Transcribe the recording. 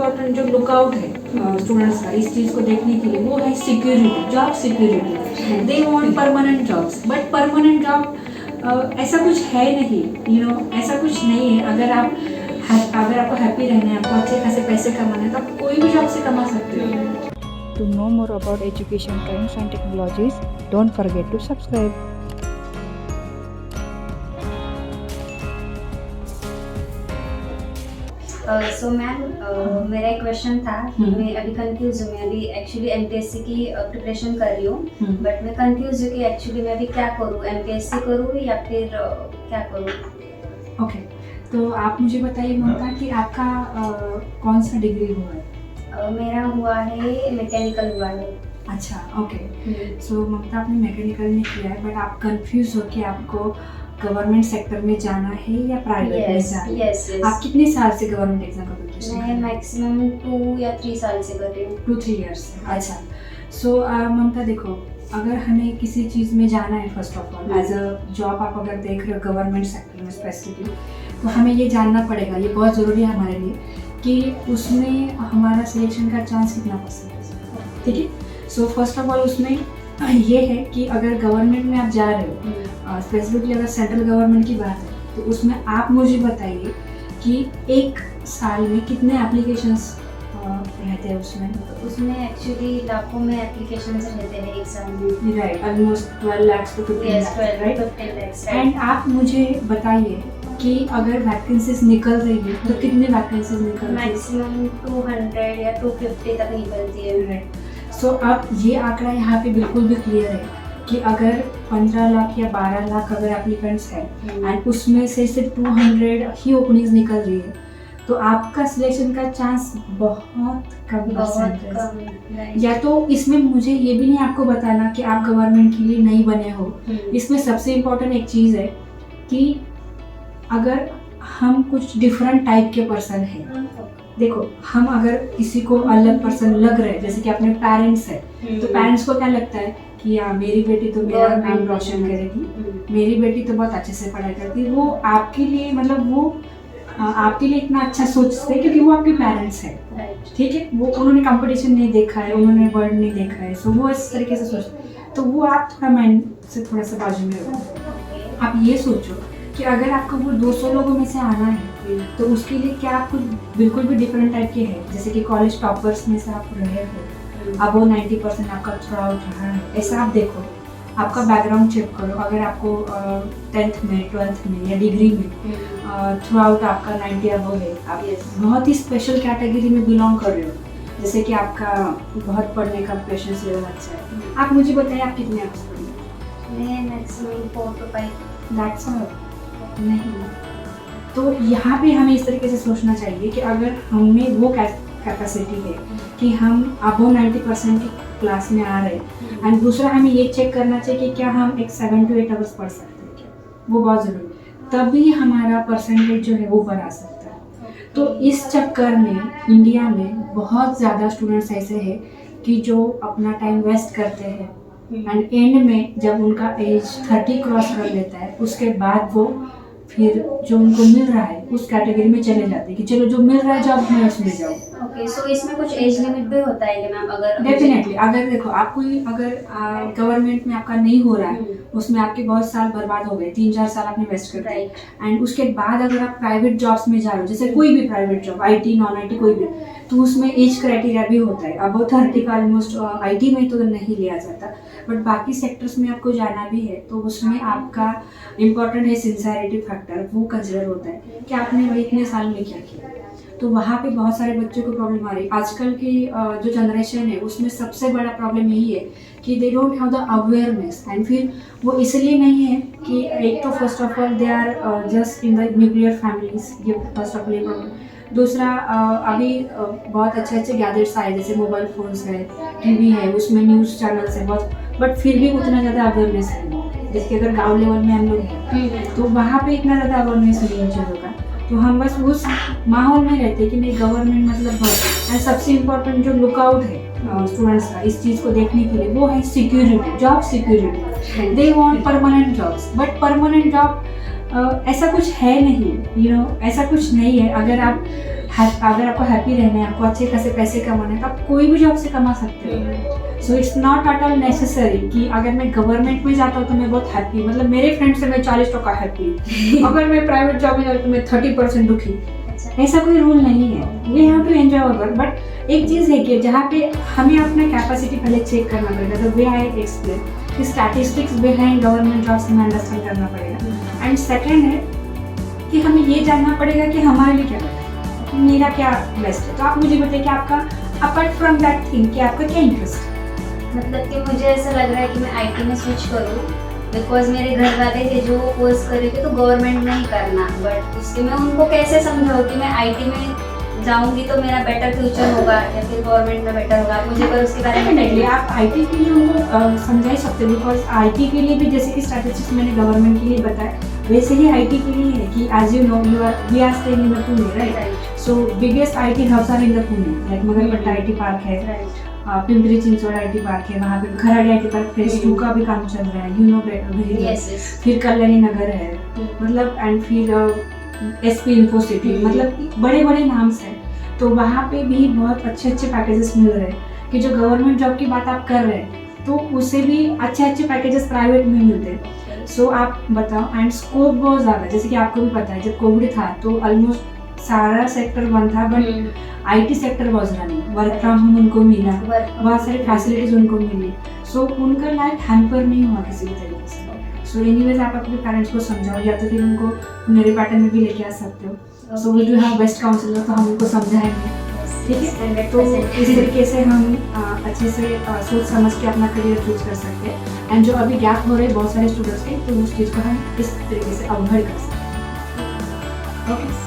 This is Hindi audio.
इम्पोर्टेंट जो लुकआउट है स्टूडेंट्स का इस चीज़ को देखने के लिए वो है security, job security. They want permanent jobs, but permanent job ऐसा कुछ है नहीं, ऐसा कुछ नहीं है। अगर आपको हैप्पी रहना है, आपको अच्छे खासे पैसे कमाना है, तो आप कोई भी जॉब से कमा सकते हो। To know more about education trends and technologies, don't forget to subscribe. So ma'am, मेरा एक क्वेश्चन था कि मैं अभी कंफ्यूज हूँ। मैं अभी एक्चुअली एमपीएससी की प्रिपरेशन कर रही हूँ, बट मैं कंफ्यूज हूँ कि एक्चुअली मैं अभी क्या करूँ, एमपीएससी करूँ या फिर क्या करूँ। ओके, तो आप मुझे बताइए ममता कि आपका कौन सा डिग्री हुआ है? मेरा हुआ है मैकेनिकल हुआ है। अच्छा, ओके। सो ममता आपने मैकेनिकल में किया है, बट आप कंफ्यूज हो कि आपको गवर्नमेंट सेक्टर में जाना है या प्राइवेट में जाना है? यस। आप कितने साल से गवर्नमेंट एग्जाम का प्रिपरेशन कर रहे मैं हैं? मैक्सिमम 2 या 3 साल से कर रही हूँ। 2-3 ईयर्स से। अच्छा, सो ममता देखो, अगर हमें किसी चीज़ में जाना है, first of all as a job आप अगर देख रहे हो गवर्नमेंट सेक्टर में स्पेसिफिकली, तो हमें ये जानना पड़ेगा, ये बहुत ज़रूरी है हमारे लिए कि उसमें हमारा सिलेक्शन का चांस कितना परसेंट है। ठीक है, सो फर्स्ट ऑफ ऑल उसमें ये है कि अगर गवर्नमेंट में आप जा रहे हो, स्पेसिफिकली अगर सेंट्रल गवर्नमेंट की बात है, तो उसमें आप मुझे बताइए कि एक साल में कितने एप्लीकेशंस रहते हैं उसमें एक्चुअली लाखों में एप्लीकेशंस रहते हैं एक साल में। Right, almost 12 lakh to 15 lakh. And आप मुझे बताइए कि अगर वैकेंसीज निकल रही है तो कितने वैकेंसीज निकल रही है? मैक्सिमम 200 या 250 तक निकलती है। राइट, सो अब ये आंकड़ा यहाँ पे बिल्कुल भी क्लियर है कि अगर 15 लाख या 12 लाख अगर एप्लीकेंट्स हैं एंड उसमें से सिर्फ 200 ही ओपनिंग्स निकल रही है, तो आपका सिलेक्शन का चांस बहुत कम परसेंट है। या तो इसमें मुझे ये भी नहीं आपको बताना कि आप गवर्नमेंट के लिए नहीं बने हो। इसमें सबसे इम्पोर्टेंट एक चीज़ है कि अगर हम कुछ डिफरेंट टाइप के पर्सन हैं, देखो हम अगर किसी को अलग पर्सन लग रहे हैं, जैसे कि अपने पेरेंट्स है, तो पेरेंट्स को क्या लगता है कि यार मेरी बेटी तो मेरा नाम रोशन करेगी, मेरी बेटी तो बहुत अच्छे से पढ़ाई करती है, वो आपके लिए मतलब वो आपके लिए इतना अच्छा सोचते हैं क्योंकि वो आपके पेरेंट्स हैं। ठीक है, वो उन्होंने कंपटीशन नहीं देखा है, उन्होंने वर्ड नहीं देखा है, सो वो इस तरीके से सोचते हैं। तो वो आप थोड़ा माइंड से थोड़ा सा बाजू में रखो। आप ये सोचो कि अगर आपको वो 200 लोगों में से आना है, तो उसके लिए क्या आप कुछ बिल्कुल भी डिफरेंट टाइप के हैं, जैसे कि कॉलेज टॉपर्स में से आप रहे हो, अब वो 90% आपका थ्रू आउट रहा है, ऐसा आप देखो, आपका बैकग्राउंड चेक करो। अगर आपको 10th में 12th में या डिग्री में थ्रू आउट आपका 90 अबव है, आप बहुत ही स्पेशल कैटेगरी में बिलोंग कर रहे हो, जैसे कि आपका बहुत पढ़ने का पेशेंस लेवल अच्छा है, आप मुझे बताइए आप कितने आवर्स पढ़ेंगे? मैं मैक्सिमम 4 to 5। That's all. नहीं, तो यहाँ पे हमें इस तरीके से सोचना चाहिए कि अगर हमें वो कैपेसिटी है कि हम अबव 90% की क्लास में आ रहे हैं, एंड दूसरा हमें ये चेक करना चाहिए कि क्या हम एक 7 to 8 आवर्स पढ़ सकते हैं क्या, वो बहुत ज़रूरी है, तभी हमारा परसेंटेज जो है वो बढ़ा सकता है। तो इस चक्कर में इंडिया में बहुत ज़्यादा स्टूडेंट्स ऐसे हैं कि जो अपना टाइम वेस्ट करते हैं, एंड एंड में जब उनका एज 30 क्रॉस कर लेता है, उसके बाद वो फिर जो उनको मिल रहा है उस कैटेगरी में चले जाते हैं कि चलो जो मिल रहा है जॉब मैं उसमें जाऊँ। ओके, सो इसमें कुछ एज लिमिट भी होता है कि मैम? अगर डेफिनेटली, अगर देखो आप कोई अगर गवर्नमेंट में आपका नहीं हो रहा है, उसमें आपके बहुत साल बर्बाद हो गए, 3-4 साल आपने वेस्ट कर दिए, एंड उसके बाद अगर आप प्राइवेट जॉब्स में जा रहे हो, जैसे कोई भी private job, IT non IT कोई भी, तो उसमें एज क्राइटेरिया भी होता है। अब 30 का ऑलमोस्ट IT में तो नहीं लिया जाता, बट बाकी सेक्टर्स में आपको जाना भी है तो उसमें आपका इम्पॉर्टेंट है सिंसियरिटी फैक्टर, वो कंसिडर होता है कि आपने वही इतने साल में क्या किया। तो वहाँ पे बहुत सारे बच्चों को प्रॉब्लम आ रही है। आजकल की जो जनरेशन है उसमें सबसे बड़ा प्रॉब्लम यही है कि they don't have the awareness, and फिर वो इसलिए नहीं है कि एक तो first of all they are just in the nuclear families, ये फर्स्ट ऑफ ऑल ये प्रॉब्लम। दूसरा अभी बहुत अच्छे अच्छे गैजेट्स आए, जैसे मोबाइल फ़ोन्स है, TV है, उसमें न्यूज़ चैनल्स है बहुत, बट फिर भी उतना ज़्यादा अवेयरनेस है। जैसे अगर गाँव लेवल में हम लोग हैं तो वहाँ पे इतना ज़्यादा अवेयरनेस नहीं है चीज़ों का, तो हम बस उस माहौल में रहते कि नहीं गवर्नमेंट मतलब बहुत। एंड सबसे इम्पोर्टेंट जो लुकआउट है स्टूडेंट्स का इस चीज़ को देखने के लिए वो है security, job security. They want permanent jobs, but permanent job ऐसा कुछ है नहीं, ऐसा कुछ नहीं है। अगर आप अगर आपको हैप्पी रहना है, आपको अच्छे खासे पैसे कमाने हैं, तो आप कोई भी जॉब से कमा सकते हो। So it's not at all necessary कि अगर मैं गवर्नमेंट में जाता हूँ तो मैं बहुत हैप्पी, मतलब मेरे फ्रेंड से मैं 40% हैप्पी, अगर मैं प्राइवेट जॉब में जाता हूँ तो मैं 30% दुखी। ऐसा कोई रूल नहीं है, we have to enjoy our work. But एक चीज़ है कि जहाँ पे हमें अपना कैपेसिटी पहले चेक करना पड़ेगा, तो वे आई एक्सप्लेन कि स्टैटिस्टिक्स बिहाइंड गवर्नमेंट जॉब्स हमें अंडरस्टैंड करना पड़ेगा। एंड सेकेंड है कि हमें ये जानना पड़ेगा कि हमारे लिए क्या बेटर है, मेरा क्या बेस्ट है। तो आप मुझे बताइए कि आपका अपार्ट फ्रॉम दैट थिंग कि आपका क्या इंटरेस्ट है। मतलब कि मुझे ऐसा लग रहा है कि मैं आईटी में स्विच करूँ, बिकॉज मेरे घर वाले थे जो कोर्स करे थे तो गवर्नमेंट में ही करना, बट उसके मैं उनको कैसे समझाऊँ कि मैं आईटी में जाऊंगी तो मेरा बेटर फ्यूचर होगा या फिर गवर्नमेंट में बेटर होगा। मुझे पर उसके बारे में डेफिनेटली आप आईटी के लिए उनको समझा ही सकते हो, बिकॉज आईटी के लिए भी जैसे कि स्टैटिस्टिक्स मैंने गवर्नमेंट के लिए बताया, वैसे ही आईटी के लिए है कि as you know we are staying in the Pune, right. So biggest IT hubs are in the Pune, like Magarpatta IT park है, पिंपरी चिंचवड आईटी पार्क है, वहाँ पे खराड़ी आईटी पार्क फेज 2 का भी काम चल रहा है, यू नो वेरी वेल। फिर कल्याणी नगर है, मतलब एंड फिर एसपी इन्फो सिटी, मतलब बड़े बड़े नाम से। तो वहाँ पे भी बहुत अच्छे अच्छे पैकेजेस मिल रहे हैं कि जो गवर्नमेंट जॉब की बात आप कर रहे हैं तो उससे भी अच्छे अच्छे पैकेजेस प्राइवेट में मिलते हैं। सो आप बताओ, एंड स्कोप बहुत ज़्यादा, जैसे कि आपको भी पता है जब कोविड था तो ऑलमोस्ट सारा सेक्टर बंद था, but IT sector was running, work from home उनको मिला, बहुत सारी फैसिलिटीज उनको मिली। सो उनका लाइफ हैम्पर नहीं हुआ किसी भी तरीके से। सो एनीवेज आप अपने पेरेंट्स को समझाओ, या तो फिर उनको मेरे पैटर्न में भी लेके आ सकते हो। So we do have best counsellor, तो हम उनको समझाएंगे, ठीक है। तो इस तरीके से हम अच्छे से सोच समझ के अपना करियर चूज कर सकते हैं। एंड जो अभी गैप हो रहे हैं बहुत सारे स्टूडेंट्स के, तो उस चीज़ को हम इस तरीके से अवॉइड कर सकते हैं। ओके।